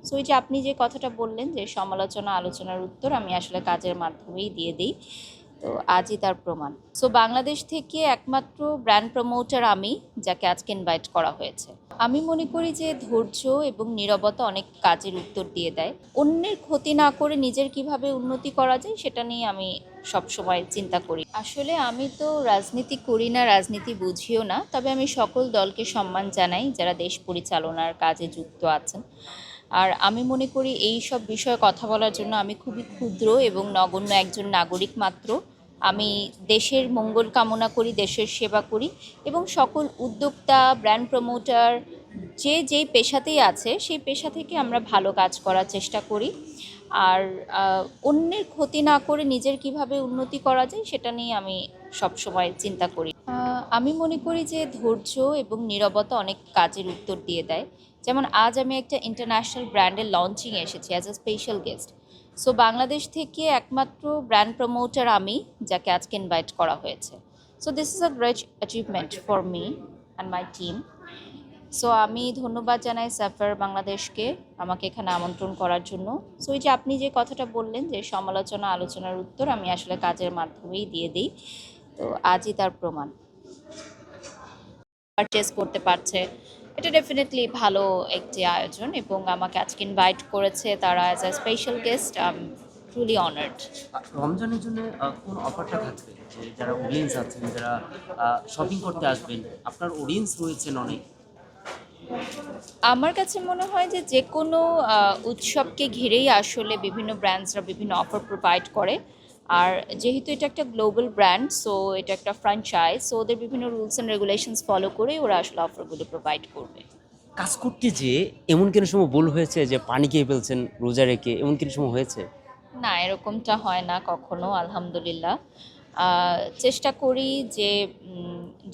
So এই যে আপনি যে কথাটা বললেন যে সমালোচনা আলোচনার উত্তর আমি আসলে কাজের মাধ্যমেই দিয়ে দিই। তো আজই তার প্রমাণ। সো বাংলাদেশ থেকে একমাত্র ব্র্যান্ড প্রমোটার আমি, যাকে আজকে ইনভাইট করা হয়েছে। আমি মনে করি যে ধৈর্য এবং নীরবতা অনেক কাজের উত্তর দিয়ে দেয়। অন্যের ক্ষতি না করে নিজের কিভাবে উন্নতি করা যায় সেটা নিয়ে আমি সবসময় চিন্তা করি। আসলে আমি তো রাজনীতি করি না, রাজনীতি বুঝিও না, তবে আমি সকল দলকে সম্মান জানাই যারা দেশ পরিচালনার কাজে যুক্ত আছেন। আর আমি মনে করি এই সব বিষয়ে কথা বলার জন্য আমি খুবই ক্ষুদ্র এবং নগণ্য একজন নাগরিক মাত্র। আমি দেশের মঙ্গল কামনা করি, দেশের সেবা করি এবং সকল উদ্যোক্তা, ব্র্যান্ড প্রমোটার যে যেই পেশাতেই আছে সেই পেশা থেকে আমরা ভালো কাজ করার চেষ্টা করি। আর অন্যের ক্ষতি না করে নিজের কিভাবে উন্নতি করা যায় সেটা নিয়ে আমি সবসময় চিন্তা করি। আমি মনে করি যে ধৈর্য এবং নীরবতা অনেক কাজের উত্তর দিয়ে দেয়। যেমন আজ আমি একটা ইন্টারন্যাশনাল ব্র্যান্ডের লঞ্চিংয়ে এসেছি as a special guest. So Bangladesh থেকে একমাত্র ব্র্যান্ড প্রমোটার আমি, যাকে আজকে ইনভাইট করা হয়েছে। So this is a great achievement for me and my team. So আমি ধন্যবাদ জানাই সাফার বাংলাদেশকে আমাকে এখানে আমন্ত্রণ করার জন্য। সো এই যে আপনি যে কথাটা বললেন যে সমালোচনা আলোচনার উত্তর আমি আসলে কাজের মাধ্যমেই দিয়ে দিই। তো আজই তার প্রমাণ। পারচেস করতে পারছে, এটা ডেফিনেটলি ভালো একটি আয়োজন এবং আমাকে আজকে ইনভাইট করেছে তারা as a special guest. I am truly honoured. রমজানের জন্য কোন অফারটা থাকবে? যে যারা অডিয়েন্স আছেন, যারা শপিং করতে আসবেন, আপনার অডিয়েন্স রয়েছেন অনেক। আমার কাছে মনে হয় যে যে কোনো উৎসবকে ঘিরেই আসলে বিভিন্ন ব্র্যান্ডসরা বিভিন্ন অফার প্রোভাইড করে। আর যেহেতু এটা একটা গ্লোবাল ব্র্যান্ড, সো এটা একটা ফ্র্যাঞ্চাইজ, সো ওদের বিভিন্ন রুলস অ্যান্ড রেগুলেশনস ফলো করেই ওরা আসলে অফারগুলো প্রোভাইড করবে। কাজ করতে যেয়ে এমন কোনো সময় ভুল হয়েছে যে পানি খেয়ে ফেলছেন রোজা রেখে, এমন কোনো সময় হয়েছে? না, এরকমটা হয় না কখনো, আলহামদুলিল্লাহ। চেষ্টা করি যে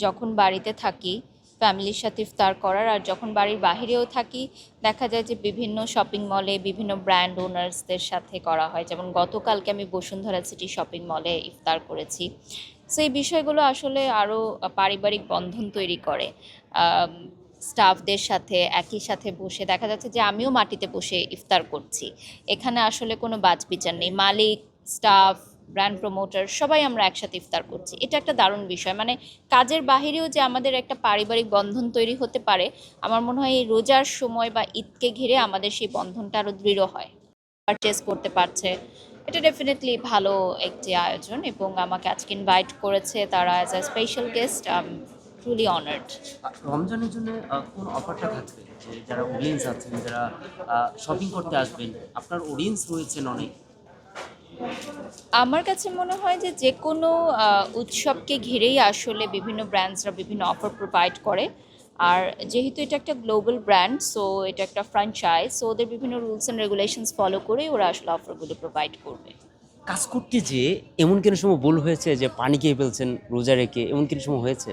যখন বাড়িতে থাকি ফ্যামিলির সাথে ইফতার করার, আর যখন বাড়ির বাহিরেও থাকি দেখা যায় যে বিভিন্ন শপিং মলে বিভিন্ন ব্র্যান্ড ওনার্সদের সাথে করা হয়। যেমন গতকালকে আমি বসুন্ধরা সিটি শপিং মলে ইফতার করেছি। সো এই বিষয়গুলো আসলে আরও পারিবারিক বন্ধন তৈরি করে। স্টাফদের সাথে একই সাথে বসে দেখা যাচ্ছে যে আমিও মাটিতে বসে ইফতার করছি। এখানে আসলে কোনো বাছবিচার নেই, মালিক, স্টাফ, ব্র্যান্ড প্রমোটার সবাই আমরা একসাথে ইফতার করছি। এটা একটা দারুণ বিষয়। মানে কাজের বাহিরেও যে আমাদের একটা পারিবারিক বন্ধন তৈরি হতে পারে, আমার মনে হয় এই রোজার সময় বা ঈদকে ঘিরে আমাদের সেই বন্ধনটা আরও দৃঢ় হয়। পারচেস করতে পারছে, এটা ডেফিনেটলি ভালো একটি আয়োজন এবং আমাকে আজকে ইনভাইট করেছে তারা as a special guest. I am truly honoured. রমজানের জন্য কোন অফারটা থাকবে? যে যারা অডিয়েন্স আছেন, যারা শপিং করতে আসবেন, আপনার অডিয়েন্স রয়েছেন অনেক। আমার কাছে মনে হয় যে যে কোনো উৎসবকে ঘিরেই আসলে বিভিন্ন ব্র্যান্ডসরা বিভিন্ন অফার প্রোভাইড করে। আর যেহেতু এটা একটা গ্লোবাল ব্র্যান্ড, সো এটা একটা ফ্র্যাঞ্চাইজ, সো ওদের বিভিন্ন রুলস অ্যান্ড রেগুলেশনস ফলো করেই ওরা আসলে অফারগুলো প্রোভাইড করবে। কাজ করতে যেয়ে এমন কোনো সময় ভুল হয়েছে যে পানি খেয়ে ফেলছেন রোজা রেখে, এমন কোনো সময় হয়েছে?